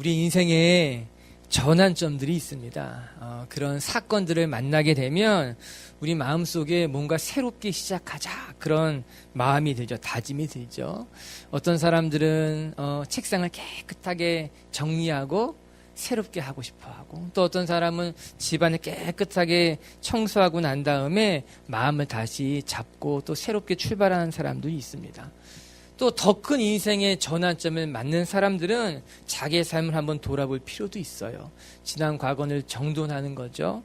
우리 인생에 전환점들이 있습니다. 그런 사건들을 만나게 되면 우리 마음속에 뭔가 새롭게 시작하자 그런 마음이 들죠. 다짐이 들죠. 어떤 사람들은 책상을 깨끗하게 정리하고 새롭게 하고 싶어하고, 또 어떤 사람은 집안을 깨끗하게 청소하고 난 다음에 마음을 다시 잡고 또 새롭게 출발하는 사람도 있습니다. 또 더 큰 인생의 전환점을 맞는 사람들은 자기의 삶을 한번 돌아볼 필요도 있어요. 지난 과거를 정돈하는 거죠.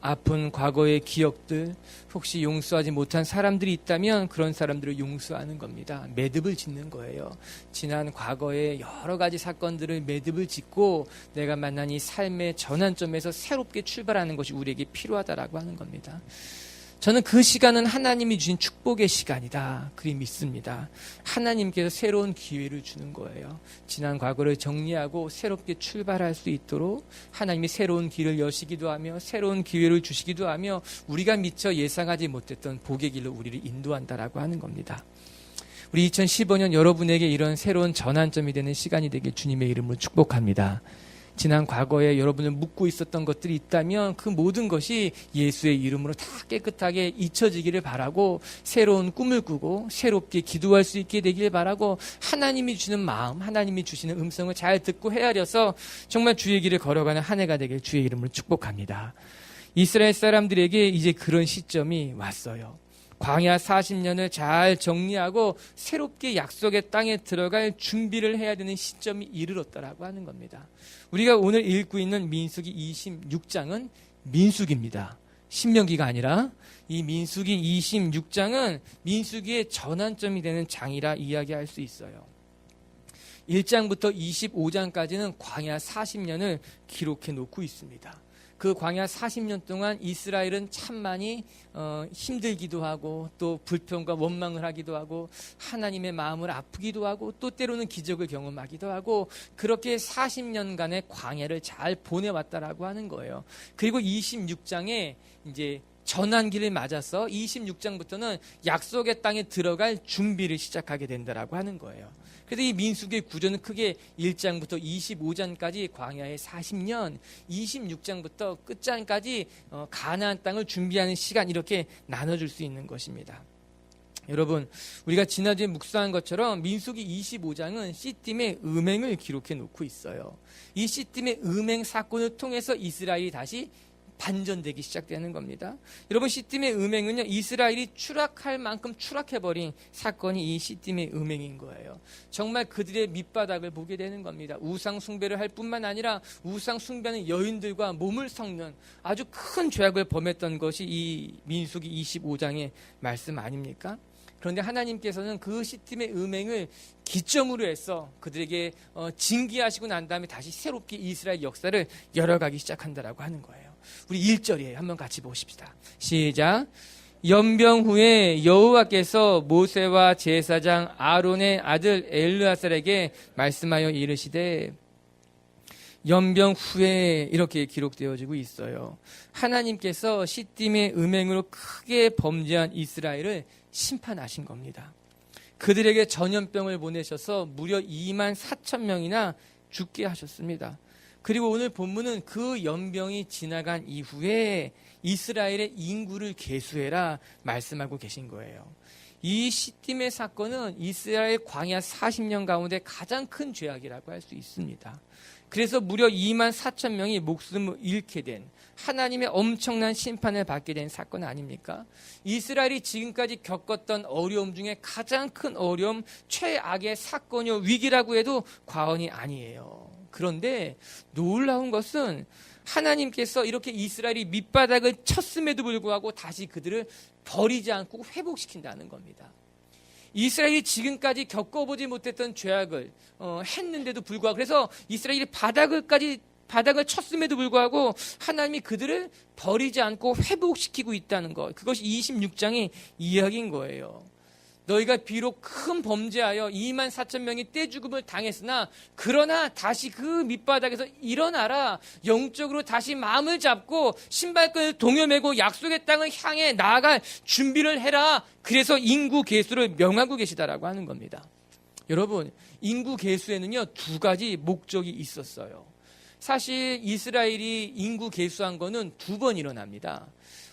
아픈 과거의 기억들, 혹시 용서하지 못한 사람들이 있다면 그런 사람들을 용서하는 겁니다. 매듭을 짓는 거예요. 지난 과거의 여러 가지 사건들을 매듭을 짓고 내가 만난 이 삶의 전환점에서 새롭게 출발하는 것이 우리에게 필요하다라고 하는 겁니다. 저는 그 시간은 하나님이 주신 축복의 시간이다 그리 믿습니다. 하나님께서 새로운 기회를 주는 거예요. 지난 과거를 정리하고 새롭게 출발할 수 있도록 하나님이 새로운 길을 여시기도 하며 새로운 기회를 주시기도 하며 우리가 미처 예상하지 못했던 복의 길로 우리를 인도한다라고 하는 겁니다. 우리 2015년 여러분에게 이런 새로운 전환점이 되는 시간이 되길 주님의 이름으로 축복합니다. 지난 과거에 여러분을 묻고 있었던 것들이 있다면 그 모든 것이 예수의 이름으로 다 깨끗하게 잊혀지기를 바라고, 새로운 꿈을 꾸고 새롭게 기도할 수 있게 되길 바라고, 하나님이 주시는 마음, 하나님이 주시는 음성을 잘 듣고 헤아려서 정말 주의 길을 걸어가는 한 해가 되길 주의 이름으로 축복합니다. 이스라엘 사람들에게 이제 그런 시점이 왔어요. 광야 40년을 잘 정리하고 새롭게 약속의 땅에 들어갈 준비를 해야 되는 시점이 이르렀다라고 하는 겁니다. 우리가 오늘 읽고 있는 민수기 26장은 민수기입니다. 신명기가 아니라 이 민수기 26장은 민수기의 전환점이 되는 장이라 이야기할 수 있어요. 1장부터 25장까지는 광야 40년을 기록해 놓고 있습니다. 그 광야 40년 동안 이스라엘은 참 많이 힘들기도 하고, 또 불평과 원망을 하기도 하고, 하나님의 마음을 아프기도 하고, 또 때로는 기적을 경험하기도 하고, 그렇게 40년간의 광야를 잘 보내왔다라고 하는 거예요. 그리고 26장에 이제 전환기를 맞아서 26장부터는 약속의 땅에 들어갈 준비를 시작하게 된다라고 하는 거예요. 그래서 이 민수기의 구조는 크게 1장부터 25장까지 광야의 40년, 26장부터 끝장까지 가나안 땅을 준비하는 시간, 이렇게 나눠줄 수 있는 것입니다. 여러분, 우리가 지난주에 묵상한 것처럼 민수기 25장은 시딤의 음행을 기록해 놓고 있어요. 이 시딤의 음행 사건을 통해서 이스라엘이 다시 반전되기 시작되는 겁니다. 여러분, 시딤의 음행은요, 이스라엘이 추락할 만큼 추락해버린 사건이 이 시딤의 음행인 거예요. 정말 그들의 밑바닥을 보게 되는 겁니다. 우상 숭배를 할 뿐만 아니라 우상 숭배하는 여인들과 몸을 섞는 아주 큰 죄악을 범했던 것이 이 민수기 25장의 말씀 아닙니까? 그런데 하나님께서는 그 시딤의 음행을 기점으로 해서 그들에게 징계하시고 난 다음에 다시 새롭게 이스라엘 역사를 열어가기 시작한다라고 하는 거예요. 우리 1절이에요. 한번 같이 보십시다. 시작. 연병 후에 여호와께서 모세와 제사장 아론의 아들 엘르아살에게 말씀하여 이르시되, 연병 후에 이렇게 기록되어지고 있어요. 하나님께서 시딤의 음행으로 크게 범죄한 이스라엘을 심판하신 겁니다. 그들에게 전염병을 보내셔서 무려 2만 4천 명이나 죽게 하셨습니다. 그리고 오늘 본문은 그 연병이 지나간 이후에 이스라엘의 인구를 계수해라 말씀하고 계신 거예요. 이 시딤의 사건은 이스라엘 광야 40년 가운데 가장 큰 죄악이라고 할 수 있습니다. 그래서 무려 2만 4천 명이 목숨을 잃게 된, 하나님의 엄청난 심판을 받게 된 사건 아닙니까? 이스라엘이 지금까지 겪었던 어려움 중에 가장 큰 어려움, 최악의 사건이요 위기라고 해도 과언이 아니에요. 그런데 놀라운 것은 하나님께서 이렇게 이스라엘이 밑바닥을 쳤음에도 불구하고 다시 그들을 버리지 않고 회복시킨다는 겁니다. 이스라엘이 지금까지 겪어보지 못했던 죄악을 했는데도 불구하고, 그래서 이스라엘이 바닥을 쳤음에도 불구하고 하나님이 그들을 버리지 않고 회복시키고 있다는 것, 그것이 26장의 이야기인 거예요. 너희가 비록 큰 범죄하여 2만 4천 명이 떼죽음을 당했으나 그러나 다시 그 밑바닥에서 일어나라. 영적으로 다시 마음을 잡고 신발끈을 동여매고 약속의 땅을 향해 나아갈 준비를 해라. 그래서 인구 계수를 명하고 계시다라고 하는 겁니다. 여러분, 인구 계수에는요, 두 가지 목적이 있었어요. 사실 이스라엘이 인구 계수한 거는 두 번 일어납니다.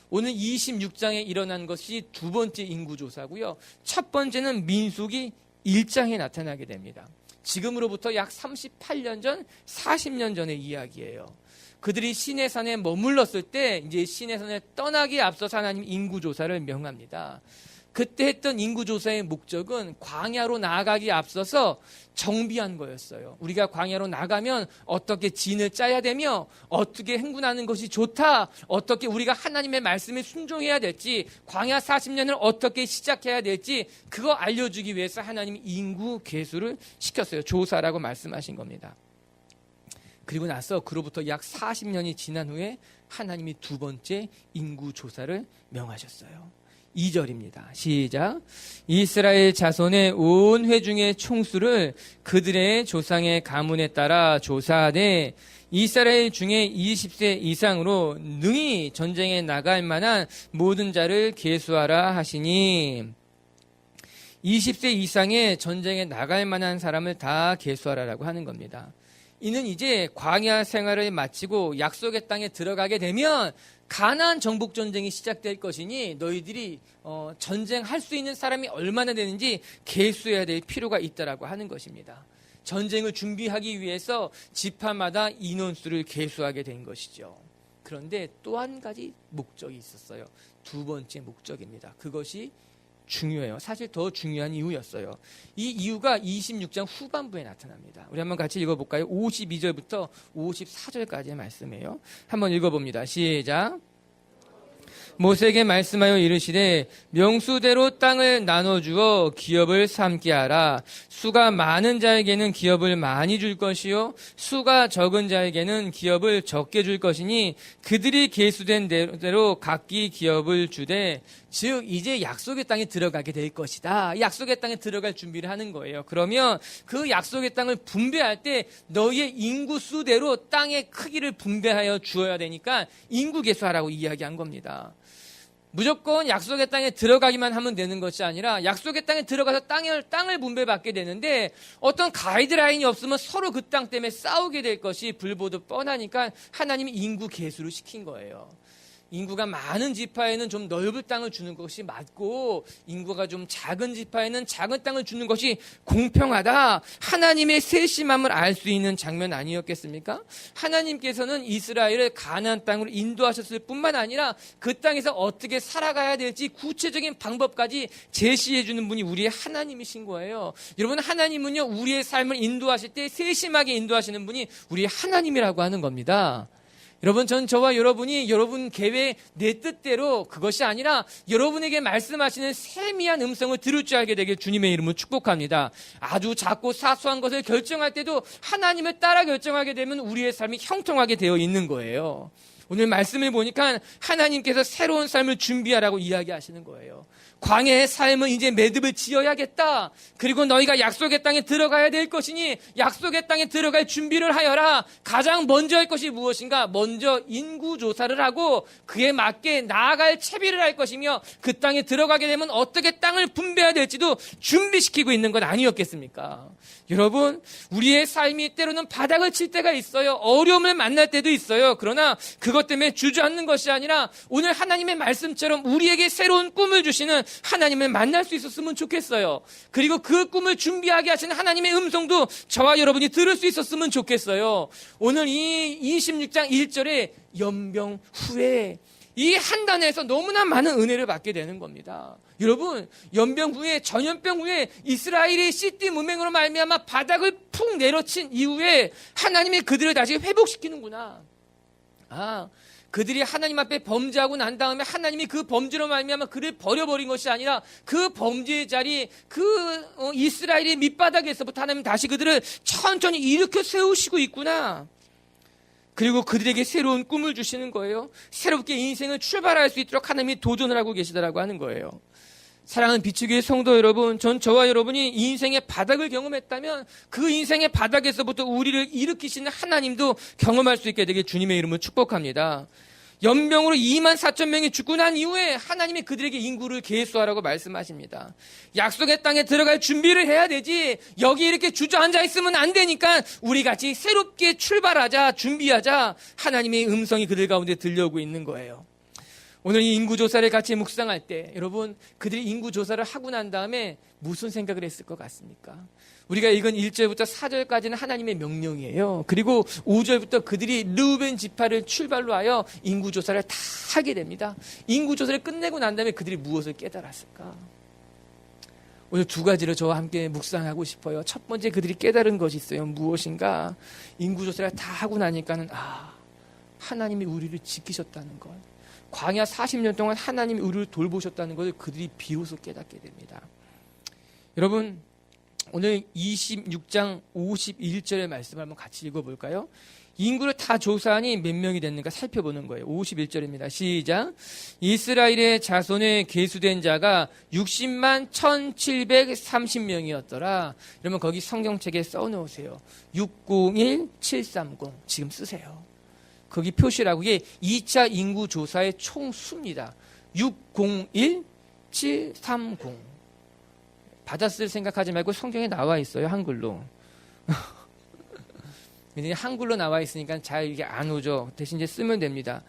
오늘 26장에 일어난 것이 두 번째 인구조사고요. 첫 번째는 민수기 1장에 나타나게 됩니다. 지금으로부터 약 38년 전, 40년 전의 이야기예요. 그들이 시내산에 머물렀을 때 이제 시내산에 떠나기에 앞서서 하나님 인구조사를 명합니다. 그때 했던 인구조사의 목적은 광야로 나아가기에 앞서서 정비한 거였어요. 우리가 광야로 나가면 어떻게 진을 짜야 되며 어떻게 행군하는 것이 좋다, 어떻게 우리가 하나님의 말씀에 순종해야 될지, 광야 40년을 어떻게 시작해야 될지 그거 알려주기 위해서 하나님이 인구 계수를 시켰어요. 조사라고 말씀하신 겁니다. 그리고 나서 그로부터 약 40년이 지난 후에 하나님이 두 번째 인구조사를 명하셨어요. 2절입니다. 시작. 이스라엘 자손의 온 회중의 총수를 그들의 조상의 가문에 따라 조사하되 이스라엘 중에 20세 이상으로 능히 전쟁에 나갈 만한 모든 자를 계수하라 하시니, 20세 이상의 전쟁에 나갈 만한 사람을 다 계수하라라고 하는 겁니다. 이는 이제 광야 생활을 마치고 약속의 땅에 들어가게 되면 가나안 정복 전쟁이 시작될 것이니 너희들이 전쟁할 수 있는 사람이 얼마나 되는지 계수해야 될 필요가 있다라고 하는 것입니다. 전쟁을 준비하기 위해서 지파마다 인원수를 계수하게 된 것이죠. 그런데 또 한 가지 목적이 있었어요. 두 번째 목적입니다. 그것이 중요해요. 사실 더 중요한 이유였어요. 이 이유가 26장 후반부에 나타납니다. 우리 한번 같이 읽어볼까요? 52절부터 54절까지의 말씀이에요. 한번 읽어봅니다. 시작. 모세에게 말씀하여 이르시되 명수대로 땅을 나눠주어 기업을 삼게 하라. 수가 많은 자에게는 기업을 많이 줄 것이요 수가 적은 자에게는 기업을 적게 줄 것이니 그들이 계수된 대로 각기 기업을 주되, 즉 이제 약속의 땅에 들어가게 될 것이다. 약속의 땅에 들어갈 준비를 하는 거예요. 그러면 그 약속의 땅을 분배할 때 너희의 인구수대로 땅의 크기를 분배하여 주어야 되니까 인구 계수하라고 이야기한 겁니다. 무조건 약속의 땅에 들어가기만 하면 되는 것이 아니라 약속의 땅에 들어가서 땅을 분배받게 되는데 어떤 가이드라인이 없으면 서로 그 땅 때문에 싸우게 될 것이 불보듯 뻔하니까 하나님이 인구 계수를 시킨 거예요. 인구가 많은 지파에는 좀 넓은 땅을 주는 것이 맞고 인구가 좀 작은 지파에는 작은 땅을 주는 것이 공평하다. 하나님의 세심함을 알 수 있는 장면 아니었겠습니까? 하나님께서는 이스라엘을 가나안 땅으로 인도하셨을 뿐만 아니라 그 땅에서 어떻게 살아가야 될지 구체적인 방법까지 제시해 주는 분이 우리의 하나님이신 거예요. 여러분, 하나님은요 우리의 삶을 인도하실 때 세심하게 인도하시는 분이 우리의 하나님이라고 하는 겁니다. 여러분, 전 저와 여러분이 여러분 계획 내 뜻대로 그것이 아니라 여러분에게 말씀하시는 세미한 음성을 들을 줄 알게 되길 주님의 이름으로 축복합니다. 아주 작고 사소한 것을 결정할 때도 하나님을 따라 결정하게 되면 우리의 삶이 형통하게 되어 있는 거예요. 오늘 말씀을 보니까 하나님께서 새로운 삶을 준비하라고 이야기하시는 거예요. 광야의 삶은 이제 매듭을 지어야겠다. 그리고 너희가 약속의 땅에 들어가야 될 것이니 약속의 땅에 들어갈 준비를 하여라. 가장 먼저 할 것이 무엇인가? 먼저 인구조사를 하고 그에 맞게 나아갈 채비를 할 것이며 그 땅에 들어가게 되면 어떻게 땅을 분배해야 될지도 준비시키고 있는 것 아니었겠습니까? 여러분, 우리의 삶이 때로는 바닥을 칠 때가 있어요. 어려움을 만날 때도 있어요. 그러나 그것 때문에 주저앉는 것이 아니라 오늘 하나님의 말씀처럼 우리에게 새로운 꿈을 주시는 하나님을 만날 수 있었으면 좋겠어요. 그리고 그 꿈을 준비하게 하시는 하나님의 음성도 저와 여러분이 들을 수 있었으면 좋겠어요. 오늘 이 26장 1절에 연병 후에 이 한 단에서 너무나 많은 은혜를 받게 되는 겁니다. 여러분, 연병 후에, 전염병 후에 이스라엘이 시띠 문맹으로 말미암아 바닥을 푹 내려친 이후에 하나님이 그들을 다시 회복시키는구나. 그들이 하나님 앞에 범죄하고 난 다음에 하나님이 그 범죄로 말미암아 그를 버려버린 것이 아니라 그 범죄의 자리, 이스라엘의 밑바닥에서부터 하나님 다시 그들을 천천히 일으켜 세우시고 있구나. 그리고 그들에게 새로운 꿈을 주시는 거예요. 새롭게 인생을 출발할 수 있도록 하나님이 도전을 하고 계시다라고 하는 거예요. 사랑하는 비추교의 성도 여러분, 저와 여러분이 인생의 바닥을 경험했다면 그 인생의 바닥에서부터 우리를 일으키시는 하나님도 경험할 수 있게 되길 주님의 이름으로 축복합니다. 연병으로 2만 4천 명이 죽고 난 이후에 하나님이 그들에게 인구를 계수하라고 말씀하십니다. 약속의 땅에 들어갈 준비를 해야 되지, 여기 이렇게 주저앉아 있으면 안 되니까 우리 같이 새롭게 출발하자, 준비하자, 하나님의 음성이 그들 가운데 들려오고 있는 거예요. 오늘 이 인구조사를 같이 묵상할 때 여러분, 그들이 인구조사를 하고 난 다음에 무슨 생각을 했을 것 같습니까? 우리가 읽은 1절부터 4절까지는 하나님의 명령이에요. 그리고 5절부터 그들이 르우벤 지파를 출발로 하여 인구조사를 다 하게 됩니다. 인구조사를 끝내고 난 다음에 그들이 무엇을 깨달았을까? 오늘 두 가지를 저와 함께 묵상하고 싶어요. 첫 번째, 그들이 깨달은 것이 있어요. 무엇인가? 인구조사를 다 하고 나니까는 하나님이 우리를 지키셨다는 것, 광야 40년 동안 하나님이 우리를 돌보셨다는 것을 그들이 비로소 깨닫게 됩니다. 여러분, 오늘 26장 51절의 말씀을 한번 같이 읽어볼까요? 인구를 다 조사하니 몇 명이 됐는가 살펴보는 거예요. 51절입니다. 시작. 이스라엘의 자손에 계수된 자가 60만 1730명이었더라. 그러면 거기 성경책에 써놓으세요. 601730 지금 쓰세요. 거기 표시라고. 이게 2차 인구조사의 총수입니다. 601730. 받았을 생각하지 말고 성경에 나와 있어요. 한글로. 한글로 나와 있으니까 잘 이게 안 오죠. 대신 이제 쓰면 됩니다.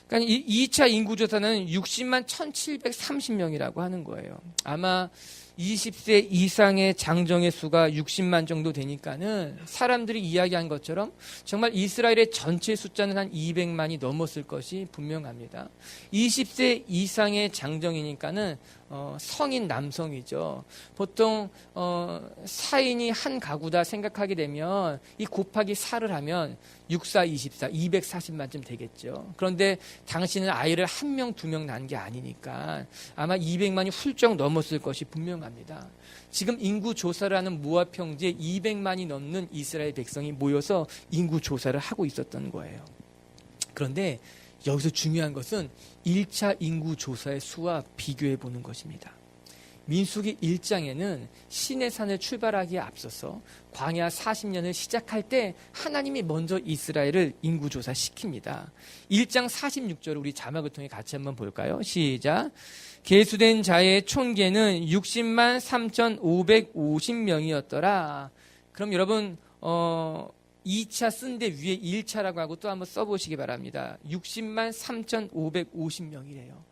그러니까 2차 인구조사는 60만 1730명이라고 하는 거예요. 아마 20세 이상의 장정의 수가 60만 정도 되니까는 사람들이 이야기한 것처럼 정말 이스라엘의 전체 숫자는 한 200만이 넘었을 것이 분명합니다. 20세 이상의 장정이니까는 성인 남성이죠. 보통 4인이 한 가구다 생각하게 되면 이 곱하기 4를 하면 64, 24, 240만쯤 되겠죠. 그런데 당신은 아이를 1명, 2명 낳은 게 아니니까 아마 200만이 훌쩍 넘었을 것이 분명합니다. 지금 인구조사를 하는 모압 평지에 200만이 넘는 이스라엘 백성이 모여서 인구조사를 하고 있었던 거예요. 그런데 여기서 중요한 것은 1차 인구조사의 수와 비교해 보는 것입니다. 민수기 1장에는 시내산을 출발하기에 앞서서 광야 40년을 시작할 때 하나님이 먼저 이스라엘을 인구조사 시킵니다. 1장 46절을 우리 자막을 통해 같이 한번 볼까요? 시작. 계수된 자의 총계는 60만 3,550명이었더라. 그럼 여러분 2차 쓴 데 위에 1차라고 하고 또 한번 써보시기 바랍니다. 60만 3,550명이래요.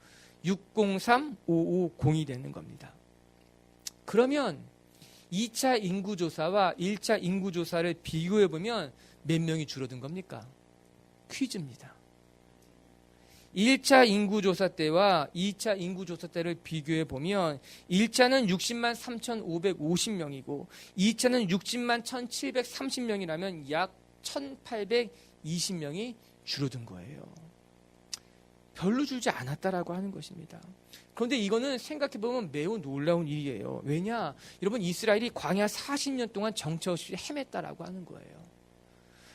603550이 되는 겁니다. 그러면 2차 인구조사와 1차 인구조사를 비교해보면 몇 명이 줄어든 겁니까? 퀴즈입니다. 1차 인구조사 때와 2차 인구조사 때를 비교해보면 1차는 60만 3,550명이고 2차는 60만 1,730명이라면 약 1,820명이 줄어든 거예요. 별로 줄지 않았다라고 하는 것입니다. 그런데 이거는 생각해보면 매우 놀라운 일이에요. 왜냐? 여러분, 이스라엘이 광야 40년 동안 정처 없이 헤맸다라고 하는 거예요.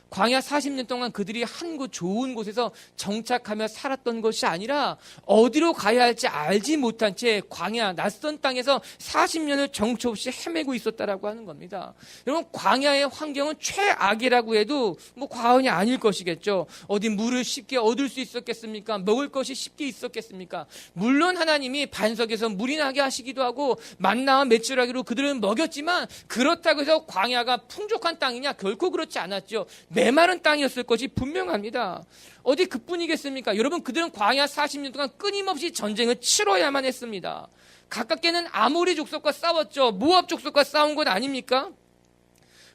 광야 40년 동안 그들이 한 곳 좋은 곳에서 정착하며 살았던 것이 아니라 어디로 가야 할지 알지 못한 채 광야 낯선 땅에서 40년을 정처 없이 헤매고 있었다라고 하는 겁니다. 여러분, 광야의 환경은 최악이라고 해도 뭐 과언이 아닐 것이겠죠. 어디 물을 쉽게 얻을 수 있었겠습니까? 먹을 것이 쉽게 있었겠습니까? 물론 하나님이 반석에서 물이 나게 하시기도 하고 만나와 메추라기로 그들은 먹였지만 그렇다고 해서 광야가 풍족한 땅이냐? 결코 그렇지 않았죠. 메마른 땅이었을 것이 분명합니다. 어디 그뿐이겠습니까? 여러분, 그들은 광야 40년 동안 끊임없이 전쟁을 치러야만 했습니다. 가깝게는 아모리 족속과 싸웠죠. 모압 족속과 싸운 것 아닙니까?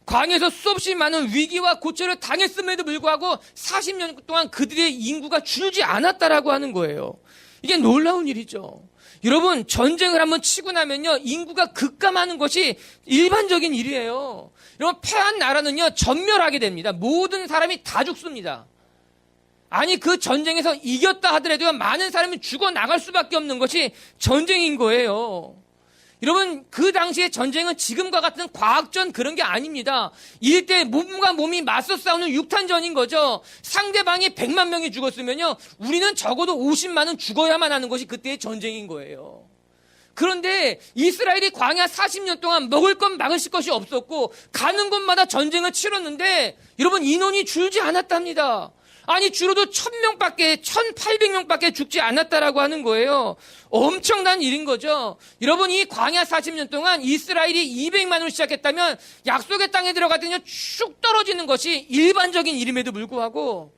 광야에서 수없이 많은 위기와 고초를 당했음에도 불구하고 40년 동안 그들의 인구가 줄지 않았다라고 하는 거예요. 이게 놀라운 일이죠. 여러분, 전쟁을 한번 치고 나면요, 인구가 급감하는 것이 일반적인 일이에요. 여러분, 패한 나라는요, 전멸하게 됩니다. 모든 사람이 다 죽습니다. 아니, 그 전쟁에서 이겼다 하더라도 많은 사람이 죽어나갈 수밖에 없는 것이 전쟁인 거예요. 여러분, 그 당시의 전쟁은 지금과 같은 과학전 그런 게 아닙니다. 일대 몸과 몸이 맞서 싸우는 육탄전인 거죠. 상대방이 100만 명이 죽었으면요, 우리는 적어도 50만은 죽어야만 하는 것이 그때의 전쟁인 거예요. 그런데 이스라엘이 광야 40년 동안 먹을 것 막으실 것이 없었고 가는 곳마다 전쟁을 치렀는데 여러분, 인원이 줄지 않았답니다. 아니 줄어도 1,000명밖에 1,800명밖에 죽지 않았다라고 하는 거예요. 엄청난 일인 거죠. 여러분 이 광야 40년 동안 이스라엘이 200만으로 시작했다면 약속의 땅에 들어가더니 쭉 떨어지는 것이 일반적인 일임에도 불구하고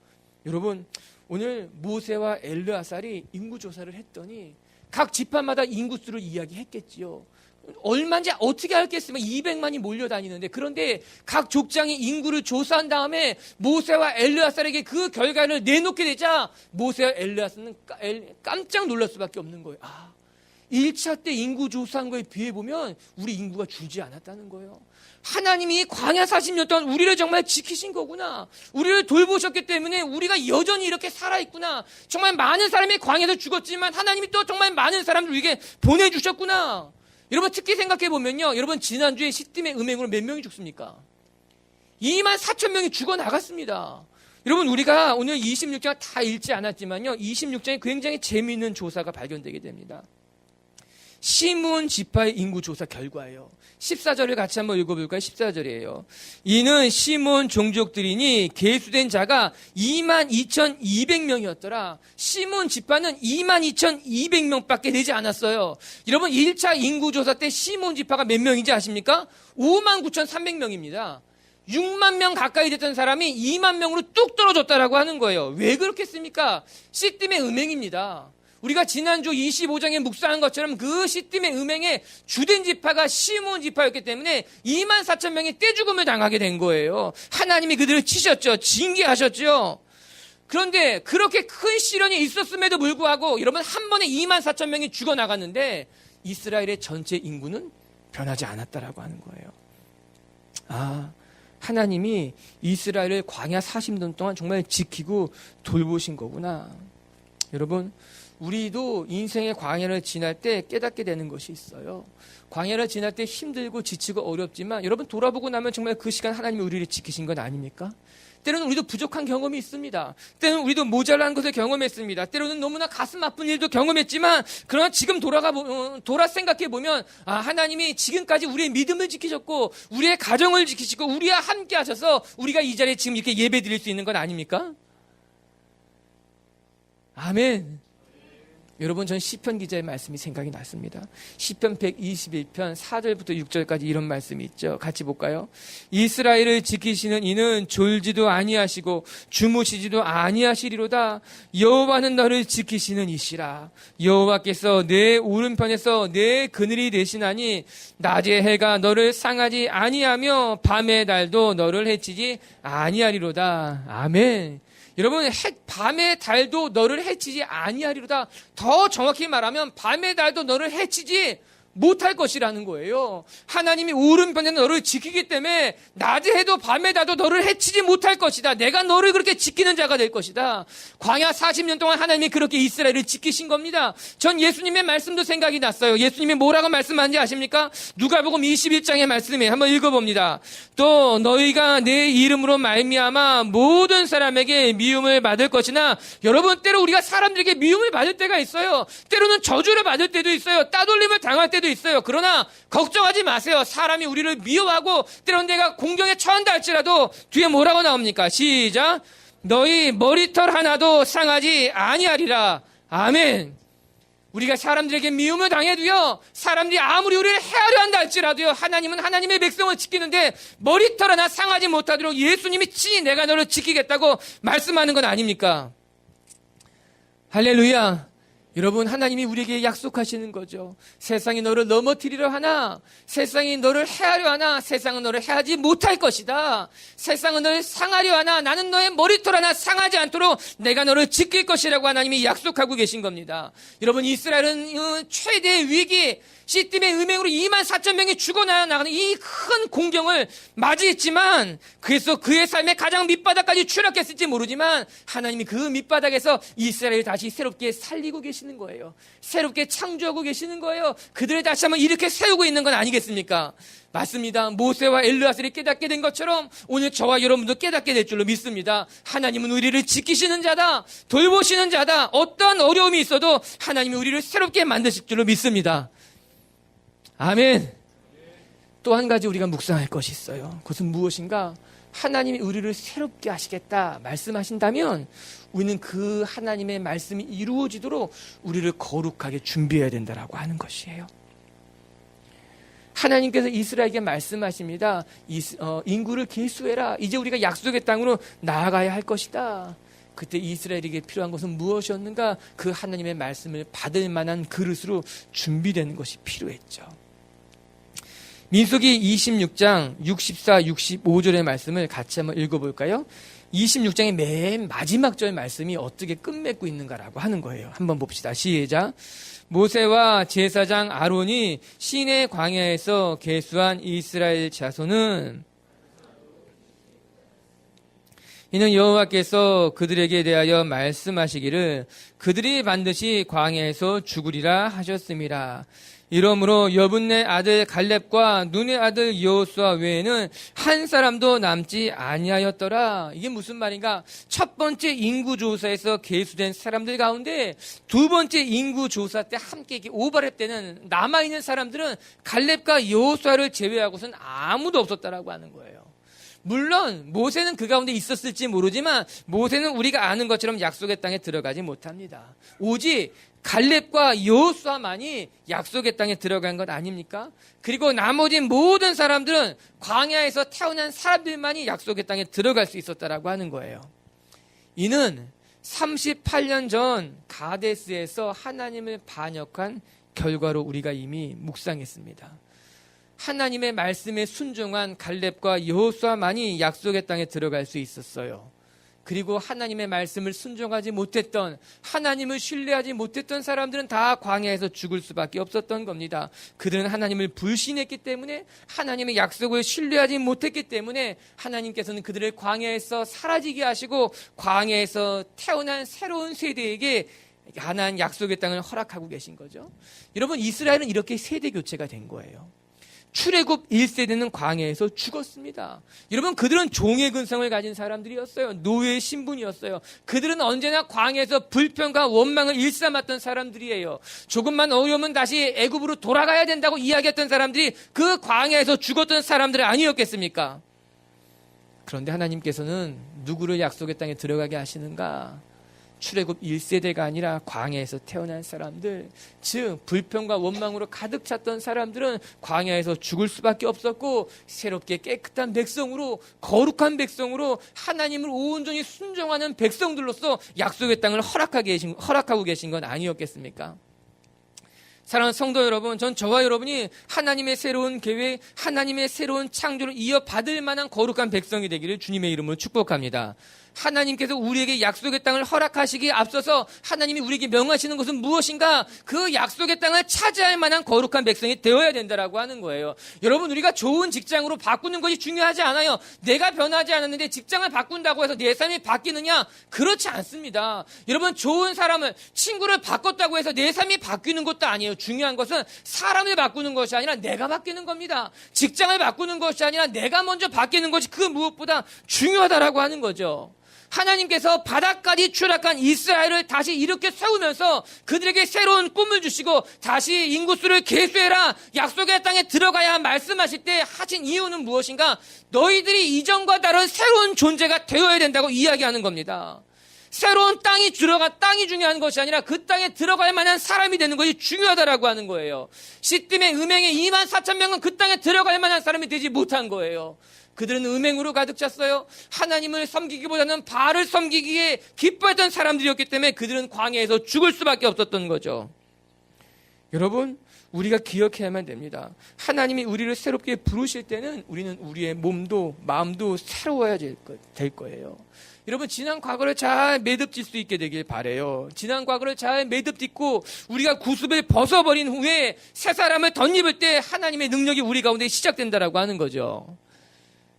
여러분 오늘 모세와 엘르아살이 인구조사를 했더니 각 지파마다 인구수를 이야기했겠지요. 얼마인지 어떻게 알겠으면 200만이 몰려다니는데 그런데 각 족장이 인구를 조사한 다음에 모세와 엘르아살에게 그 결과를 내놓게 되자 모세와 엘르아살은 깜짝 놀랄 수밖에 없는 거예요. 1차 때 인구 조사한 거에 비해 보면 우리 인구가 줄지 않았다는 거예요. 하나님이 광야 40년 동안 우리를 정말 지키신 거구나. 우리를 돌보셨기 때문에 우리가 여전히 이렇게 살아있구나. 정말 많은 사람이 광야에서 죽었지만 하나님이 또 정말 많은 사람들 우리에게 보내주셨구나. 여러분 특히 생각해 보면요. 여러분 지난주에 시딤의 음행으로 몇 명이 죽습니까? 24,000명이 죽어 나갔습니다. 여러분 우리가 오늘 26장 다 읽지 않았지만요. 26장에 굉장히 재미있는 조사가 발견되게 됩니다. 시므온 지파의 인구 조사 결과예요. 14절을 같이 한번 읽어볼까요? 14절이에요. 이는 시므온 종족들이니 계수된 자가 22,200명이었더라. 시므온 지파는 22,200명밖에 되지 않았어요. 여러분 1차 인구 조사 때 시므온 지파가 몇 명인지 아십니까? 59,300명입니다. 6만 명 가까이 됐던 사람이 2만 명으로 뚝 떨어졌다라고 하는 거예요. 왜 그렇겠습니까? 시딤의 음행입니다. 우리가 지난주 25장에 묵상한 것처럼 그 시딤의 음행의 주된 지파가 시므온 지파였기 때문에 24,000명이 떼죽음을 당하게 된 거예요. 하나님이 그들을 치셨죠. 징계하셨죠. 그런데 그렇게 큰 시련이 있었음에도 불구하고 여러분 한 번에 24,000명이 죽어나갔는데 이스라엘의 전체 인구는 변하지 않았다라고 하는 거예요. 하나님이 이스라엘을 광야 40년 동안 정말 지키고 돌보신 거구나. 여러분 우리도 인생의 광야를 지날 때 깨닫게 되는 것이 있어요. 광야를 지날 때 힘들고 지치고 어렵지만 여러분 돌아보고 나면 정말 그 시간 하나님이 우리를 지키신 건 아닙니까? 때로는 우리도 부족한 경험이 있습니다. 때로는 우리도 모자란 것을 경험했습니다. 때로는 너무나 가슴 아픈 일도 경험했지만 그러나 지금 돌아 생각해 보면 하나님이 지금까지 우리의 믿음을 지키셨고 우리의 가정을 지키시고 우리와 함께 하셔서 우리가 이 자리에 지금 이렇게 예배 드릴 수 있는 건 아닙니까? 아멘. 여러분 전 시편 기자의 말씀이 생각이 났습니다. 시편 121편 4절부터 6절까지 이런 말씀이 있죠. 같이 볼까요? 이스라엘을 지키시는 이는 졸지도 아니하시고 주무시지도 아니하시리로다. 여호와는 너를 지키시는 이시라. 여호와께서 내 오른편에서 내 그늘이 되시나니 낮의 해가 너를 상하지 아니하며 밤의 달도 너를 해치지 아니하리로다. 아멘. 여러분 밤의 달도 너를 해치지 아니하리로다. 더 정확히 말하면 밤의 달도 너를 해치지 못할 것이라는 거예요. 하나님이 오른편에서 너를 지키기 때문에 낮에 해도 밤에 달도 너를 해치지 못할 것이다. 내가 너를 그렇게 지키는 자가 될 것이다. 광야 40년 동안 하나님이 그렇게 이스라엘을 지키신 겁니다. 전 예수님의 말씀도 생각이 났어요. 예수님이 뭐라고 말씀하는지 아십니까? 누가복음 21장의 말씀에 한번 읽어봅니다. 또 너희가 내 이름으로 말미암아 모든 사람에게 미움을 받을 것이나 여러분 때로 우리가 사람들에게 미움을 받을 때가 있어요. 때로는 저주를 받을 때도 있어요. 따돌림을 당할 때도 있어요. 그러나 걱정하지 마세요. 사람이 우리를 미워하고 때로는 내가 공경에 처한다 할지라도 뒤에 뭐라고 나옵니까? 시작. 너희 머리털 하나도 상하지 아니하리라. 아멘. 우리가 사람들에게 미움을 당해도요, 사람들이 아무리 우리를 헤아려 한다 할지라도요, 하나님은 하나님의 백성을 지키는데 머리털 하나 상하지 못하도록 예수님이 친히 내가 너를 지키겠다고 말씀하는 건 아닙니까? 할렐루야. 여러분 하나님이 우리에게 약속하시는 거죠. 세상이 너를 넘어뜨리려 하나 세상이 너를 해하려 하나 세상은 너를 해하지 못할 것이다. 세상은 너를 상하려 하나 나는 너의 머리털 하나 상하지 않도록 내가 너를 지킬 것이라고 하나님이 약속하고 계신 겁니다. 여러분 이스라엘은 최대의 위기 시딤의 음행으로 24,000명이 죽어나가는 이 큰 공경을 맞이했지만 그래서 그의 삶의 가장 밑바닥까지 추락했을지 모르지만 하나님이 그 밑바닥에서 이스라엘을 다시 새롭게 살리고 계시는 거예요. 새롭게 창조하고 계시는 거예요. 그들을 다시 한번 이렇게 세우고 있는 건 아니겠습니까? 맞습니다. 모세와 엘르아살이 깨닫게 된 것처럼 오늘 저와 여러분도 깨닫게 될 줄로 믿습니다. 하나님은 우리를 지키시는 자다. 돌보시는 자다. 어떠한 어려움이 있어도 하나님이 우리를 새롭게 만드실 줄로 믿습니다. 아멘. 또 한 가지 우리가 묵상할 것이 있어요. 그것은 무엇인가? 하나님이 우리를 새롭게 하시겠다 말씀하신다면 우리는 그 하나님의 말씀이 이루어지도록 우리를 거룩하게 준비해야 된다라고 하는 것이에요. 하나님께서 이스라엘에게 말씀하십니다. 인구를 계수해라. 이제 우리가 약속의 땅으로 나아가야 할 것이다. 그때 이스라엘에게 필요한 것은 무엇이었는가? 그 하나님의 말씀을 받을 만한 그릇으로 준비되는 것이 필요했죠. 민수기 26장 64, 65절의 말씀을 같이 한번 읽어볼까요? 26장의 맨 마지막 절 말씀이 어떻게 끝맺고 있는가라고 하는 거예요. 한번 봅시다. 시작. 모세와 제사장 아론이 시내 광야에서 계수한 이스라엘 자손은 이는 여호와께서 그들에게 대하여 말씀하시기를 그들이 반드시 광야에서 죽으리라 하셨습니다. 이러므로 여분네 아들 갈렙과 눈의 아들 여호수아 외에는 한 사람도 남지 아니하였더라. 이게 무슨 말인가? 첫 번째 인구조사에서 계수된 사람들 가운데 두 번째 인구조사 때 함께 오버랩 때는 남아있는 사람들은 갈렙과 여호수아를 제외하고서는 아무도 없었다라고 하는 거예요. 물론 모세는 그 가운데 있었을지 모르지만 모세는 우리가 아는 것처럼 약속의 땅에 들어가지 못합니다. 오직 갈렙과 여호수아만이 약속의 땅에 들어간 것 아닙니까? 그리고 나머지 모든 사람들은 광야에서 태어난 사람들만이 약속의 땅에 들어갈 수 있었다라고 하는 거예요. 이는 38년 전 가데스에서 하나님을 반역한 결과로 우리가 이미 묵상했습니다. 하나님의 말씀에 순종한 갈렙과 여호수아만이 약속의 땅에 들어갈 수 있었어요. 그리고 하나님의 말씀을 순종하지 못했던, 하나님을 신뢰하지 못했던 사람들은 다 광야에서 죽을 수밖에 없었던 겁니다. 그들은 하나님을 불신했기 때문에, 하나님의 약속을 신뢰하지 못했기 때문에 하나님께서는 그들을 광야에서 사라지게 하시고 광야에서 태어난 새로운 세대에게 가나안 약속의 땅을 허락하고 계신 거죠. 여러분, 이스라엘은 이렇게 세대 교체가 된 거예요. 출애굽 1세대는 광야에서 죽었습니다. 여러분, 그들은 종의 근성을 가진 사람들이었어요. 노예의 신분이었어요. 그들은 언제나 광야에서 불평과 원망을 일삼았던 사람들이에요. 조금만 어려우면 다시 애굽으로 돌아가야 된다고 이야기했던 사람들이 그 광야에서 죽었던 사람들이 아니었겠습니까? 그런데 하나님께서는 누구를 약속의 땅에 들어가게 하시는가? 출애굽 1세대가 아니라 광야에서 태어난 사람들, 즉 불평과 원망으로 가득 찼던 사람들은 광야에서 죽을 수밖에 없었고 새롭게 깨끗한 백성으로, 거룩한 백성으로 하나님을 온전히 순종하는 백성들로서 약속의 땅을 허락하고 계신 건 아니었겠습니까? 사랑하는 성도 여러분, 전 저와 여러분이 하나님의 새로운 계획, 하나님의 새로운 창조를 이어받을 만한 거룩한 백성이 되기를 주님의 이름으로 축복합니다. 하나님께서 우리에게 약속의 땅을 허락하시기에 앞서서 하나님이 우리에게 명하시는 것은 무엇인가? 그 약속의 땅을 차지할 만한 거룩한 백성이 되어야 된다라고 하는 거예요. 여러분, 우리가 좋은 직장으로 바꾸는 것이 중요하지 않아요. 내가 변하지 않았는데 직장을 바꾼다고 해서 내 삶이 바뀌느냐? 그렇지 않습니다. 여러분, 좋은 사람을, 친구를 바꿨다고 해서 내 삶이 바뀌는 것도 아니에요. 중요한 것은 사람을 바꾸는 것이 아니라 내가 바뀌는 겁니다. 직장을 바꾸는 것이 아니라 내가 먼저 바뀌는 것이 그 무엇보다 중요하다라고 하는 거죠. 하나님께서 바다까지 추락한 이스라엘을 다시 일으켜 세우면서 그들에게 새로운 꿈을 주시고 다시 인구수를 계수해라, 약속의 땅에 들어가야 말씀하실 때 하신 이유는 무엇인가? 너희들이 이전과 다른 새로운 존재가 되어야 된다고 이야기하는 겁니다. 새로운 땅이 중요한 것이 아니라 그 땅에 들어갈 만한 사람이 되는 것이 중요하다라고 하는 거예요. 시딤의 음행에 24,000명은 그 땅에 들어갈 만한 사람이 되지 못한 거예요. 그들은 음행으로 가득 찼어요. 하나님을 섬기기보다는 바알을 섬기기에 기뻐했던 사람들이었기 때문에 그들은 광야에서 죽을 수밖에 없었던 거죠. 여러분, 우리가 기억해야만 됩니다. 하나님이 우리를 새롭게 부르실 때는 우리는 우리의 몸도 마음도 새로워야 될 거예요. 여러분, 지난 과거를 잘 매듭질 수 있게 되길 바라요. 지난 과거를 잘 매듭짓고 우리가 구습을 벗어버린 후에 새 사람을 덧입을 때 하나님의 능력이 우리 가운데 시작된다라고 하는 거죠.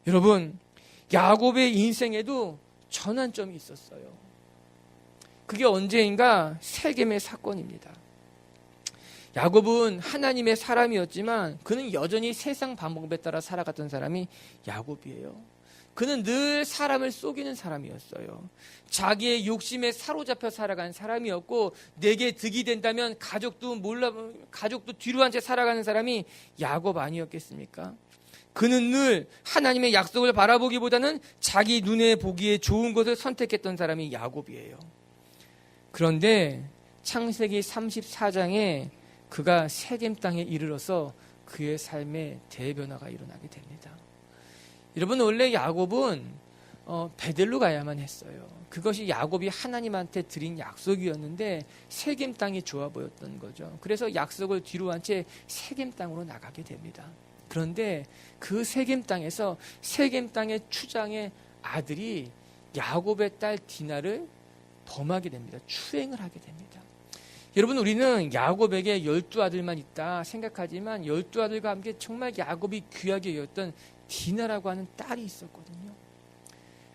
여러분, 야곱의 인생에도 전환점이 있었어요. 그게 언제인가? 세겜의 사건입니다. 야곱은 하나님의 사람이었지만 그는 여전히 세상 방법에 따라 살아갔던 사람이 야곱이에요. 그는 늘 사람을 속이는 사람이었어요. 자기의 욕심에 사로잡혀 살아간 사람이었고, 내게 득이 된다면 가족도 뒤로 한 채 살아가는 사람이 야곱 아니었겠습니까? 그는 늘 하나님의 약속을 바라보기보다는 자기 눈에 보기에 좋은 것을 선택했던 사람이 야곱이에요. 그런데 창세기 34장에 그가 세겜 땅에 이르러서 그의 삶에 대변화가 일어나게 됩니다. 여러분, 원래 야곱은 베델로 가야만 했어요. 그것이 야곱이 하나님한테 드린 약속이었는데 세겜 땅이 좋아 보였던 거죠. 그래서 약속을 뒤로 한 채 세겜 땅으로 나가게 됩니다. 그런데 그 세겜 땅에서 세겜 땅의 추장의 아들이 야곱의 딸 디나를 범하게 됩니다. 추행을 하게 됩니다. 여러분, 우리는 야곱에게 12아들만 있다 생각하지만 12아들과 함께 정말 야곱이 귀하게 여겼던 디나라고 하는 딸이 있었거든요.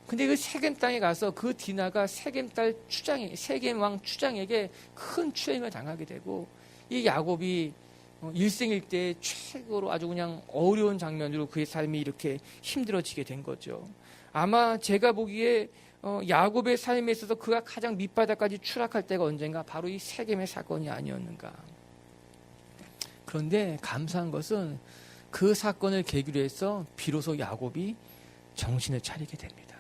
근데 그 세겜 땅에 가서 그 디나가 세겜 왕 추장에게 큰 추행을 당하게 되고, 이 야곱이 일생일대 최고로 아주 그냥 어려운 장면으로 그의 삶이 이렇게 힘들어지게 된 거죠. 아마 제가 보기에 야곱의 삶에 있어서 그가 가장 밑바닥까지 추락할 때가 언젠가 바로 이 세겜의 사건이 아니었는가. 그런데 감사한 것은 그 사건을 계기로 해서 비로소 야곱이 정신을 차리게 됩니다.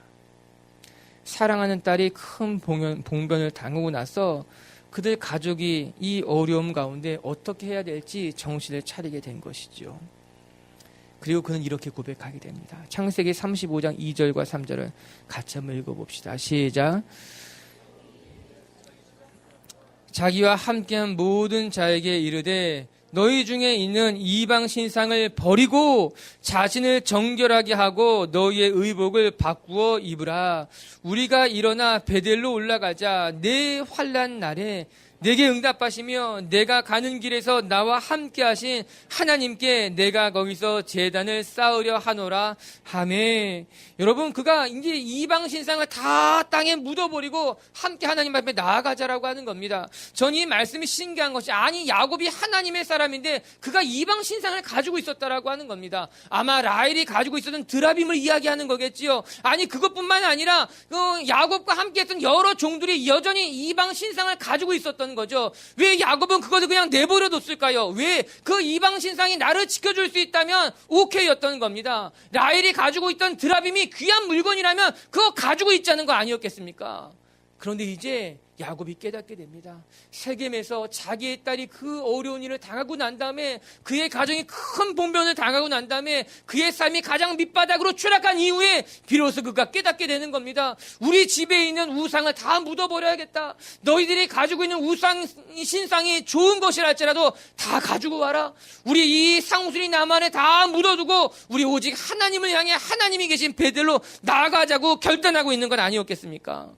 사랑하는 딸이 큰 봉변을 당하고 나서 그들 가족이 이 어려움 가운데 어떻게 해야 될지 정신을 차리게 된 것이죠. 그리고 그는 이렇게 고백하게 됩니다. 창세기 35장 2절과 3절을 같이 한번 읽어봅시다. 시작. 자기와 함께한 모든 자에게 이르되 너희 중에 있는 이방 신상을 버리고 자신을 정결하게 하고 너희의 의복을 바꾸어 입으라. 우리가 일어나 베델로 올라가자. 내 환난 날에 내게 응답하시며 내가 가는 길에서 나와 함께 하신 하나님께 내가 거기서 제단을 쌓으려 하노라 하매. 여러분, 그가 이제 이방 신상을 다 땅에 묻어버리고 함께 하나님 앞에 나아가자라고 하는 겁니다. 전 이 말씀이 신기한 것이, 아니 야곱이 하나님의 사람인데 그가 이방 신상을 가지고 있었다라고 하는 겁니다. 아마 라헬이 가지고 있었던 드라빔을 이야기하는 거겠지요. 아니 그것뿐만 아니라 야곱과 함께 했던 여러 종들이 여전히 이방 신상을 가지고 있었던 거죠. 왜 야곱은 그것을 그냥 내버려 뒀을까요? 왜? 그 이방 신상이 나를 지켜줄 수 있다면 오케이였던 겁니다. 라헬이 가지고 있던 드라빔이 귀한 물건이라면 그거 가지고 있자는 거 아니었겠습니까? 그런데 이제 야곱이 깨닫게 됩니다. 세겜에서 자기의 딸이 그 어려운 일을 당하고 난 다음에, 그의 가정이 큰 봉변을 당하고 난 다음에, 그의 삶이 가장 밑바닥으로 추락한 이후에 비로소 그가 깨닫게 되는 겁니다. 우리 집에 있는 우상을 다 묻어버려야겠다. 너희들이 가지고 있는 우상 신상이 좋은 것이라 할지라도 다 가지고 와라. 우리 이 상수리 나만에 다 묻어두고 우리 오직 하나님을 향해 하나님이 계신 베델로 나아가자고 결단하고 있는 건 아니었겠습니까?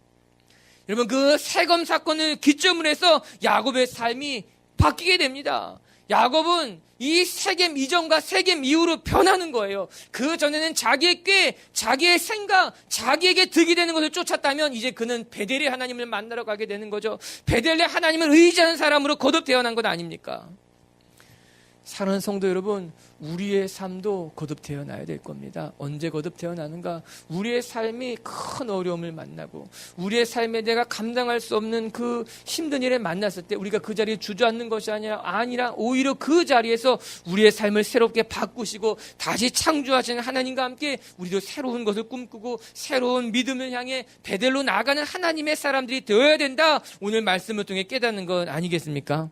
여러분, 그 세검 사건을 기점으로 해서 야곱의 삶이 바뀌게 됩니다. 야곱은 이 세겜 이전과 세겜 이후로 변하는 거예요. 그 전에는 자기의 꾀, 자기의 생각, 자기에게 득이 되는 것을 쫓았다면 이제 그는 베델의 하나님을 만나러 가게 되는 거죠. 베델의 하나님을 의지하는 사람으로 거듭 태어난 것 아닙니까? 사랑하는 성도 여러분, 우리의 삶도 거듭 태어나야 될 겁니다. 언제 거듭 태어나는가? 우리의 삶이 큰 어려움을 만나고 우리의 삶에 내가 감당할 수 없는 그 힘든 일을 만났을 때 우리가 그 자리에 주저앉는 것이 아니라 오히려 그 자리에서 우리의 삶을 새롭게 바꾸시고 다시 창조하시는 하나님과 함께 우리도 새로운 것을 꿈꾸고 새로운 믿음을 향해 베델로 나아가는 하나님의 사람들이 되어야 된다. 오늘 말씀을 통해 깨닫는 것 아니겠습니까?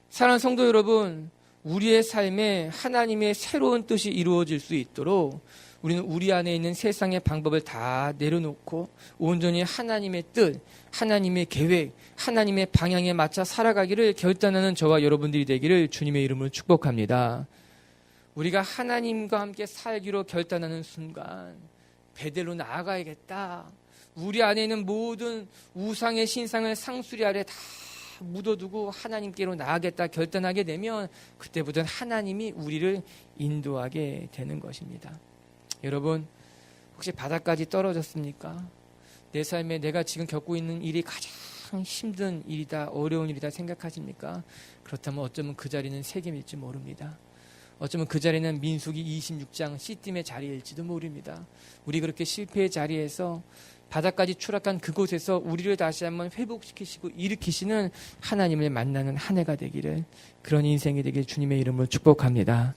사랑하는 성도 여러분, 우리의 삶에 하나님의 새로운 뜻이 이루어질 수 있도록 우리는 우리 안에 있는 세상의 방법을 다 내려놓고 온전히 하나님의 뜻, 하나님의 계획, 하나님의 방향에 맞춰 살아가기를 결단하는 저와 여러분들이 되기를 주님의 이름으로 축복합니다. 우리가 하나님과 함께 살기로 결단하는 순간 베델로 나아가야겠다. 우리 안에 있는 모든 우상의 신상을 상수리 아래 다 묻어두고 하나님께로 나아가겠다 결단하게 되면 그때부터는 하나님이 우리를 인도하게 되는 것입니다. 여러분, 혹시 바닥까지 떨어졌습니까? 내 삶에 내가 지금 겪고 있는 일이 가장 힘든 일이다, 어려운 일이다 생각하십니까? 그렇다면 어쩌면 그 자리는 세겜일지 모릅니다. 어쩌면 그 자리는 민수기 26장 시딤의 자리일지도 모릅니다. 우리 그렇게 실패의 자리에서 바닥까지 추락한 그곳에서 우리를 다시 한번 회복시키시고 일으키시는 하나님을 만나는 한 해가 되기를, 그런 인생이 되길 주님의 이름으로 축복합니다.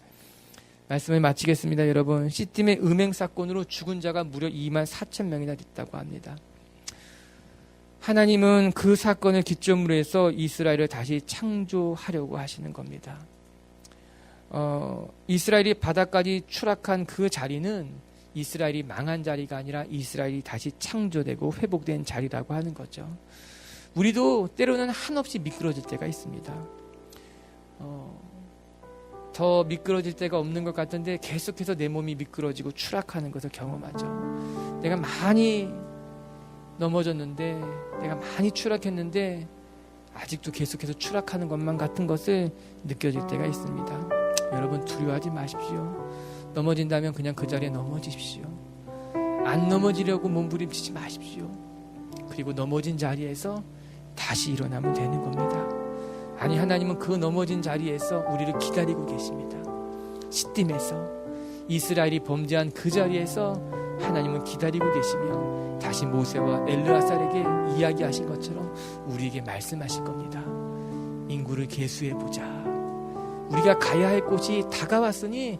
말씀을 마치겠습니다. 여러분, 시팀의 음행 사건으로 죽은 자가 무려 24,000명이나 됐다고 합니다. 하나님은 그 사건을 기점으로 해서 이스라엘을 다시 창조하려고 하시는 겁니다. 이스라엘이 바다까지 추락한 그 자리는 이스라엘이 망한 자리가 아니라 이스라엘이 다시 창조되고 회복된 자리라고 하는 거죠. 우리도 때로는 한없이 미끄러질 때가 있습니다. 더 미끄러질 때가 없는 것 같은데 계속해서 내 몸이 미끄러지고 추락하는 것을 경험하죠. 내가 많이 넘어졌는데, 내가 많이 추락했는데 아직도 계속해서 추락하는 것만 같은 것을 느껴질 때가 있습니다. 여러분, 두려워하지 마십시오. 넘어진다면 그냥 그 자리에 넘어지십시오. 안 넘어지려고 몸부림치지 마십시오. 그리고 넘어진 자리에서 다시 일어나면 되는 겁니다. 아니, 하나님은 그 넘어진 자리에서 우리를 기다리고 계십니다. 시딤에서, 이스라엘이 범죄한 그 자리에서 하나님은 기다리고 계시며 다시 모세와 엘르아살에게 이야기하신 것처럼 우리에게 말씀하실 겁니다. 인구를 계수해보자. 우리가 가야 할 곳이 다가왔으니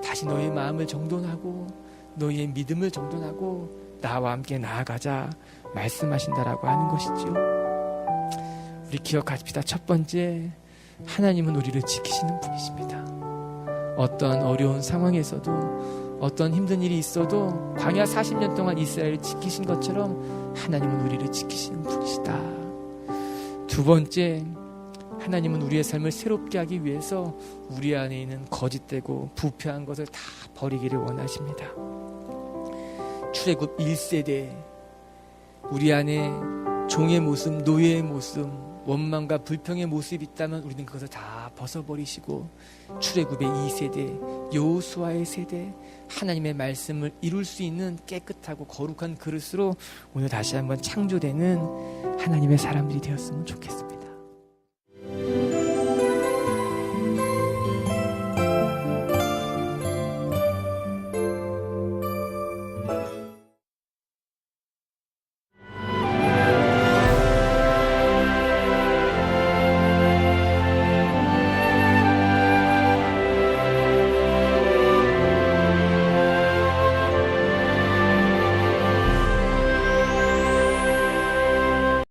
다시 너의 마음을 정돈하고 너의 믿음을 정돈하고 나와 함께 나아가자 말씀하신다라고 하는 것이죠. 우리 기억하십시다. 첫 번째, 하나님은 우리를 지키시는 분이십니다. 어떤 어려운 상황에서도, 어떤 힘든 일이 있어도 광야 40년 동안 이스라엘을 지키신 것처럼 하나님은 우리를 지키시는 분이시다. 두 번째, 하나님은 우리의 삶을 새롭게 하기 위해서 우리 안에 있는 거짓되고 부패한 것을 다 버리기를 원하십니다. 출애굽 1세대, 우리 안에 종의 모습, 노예의 모습, 원망과 불평의 모습이 있다면 우리는 그것을 다 벗어버리시고 출애굽의 2세대, 여호수아의 세대, 하나님의 말씀을 이룰 수 있는 깨끗하고 거룩한 그릇으로 오늘 다시 한번 창조되는 하나님의 사람들이 되었으면 좋겠습니다.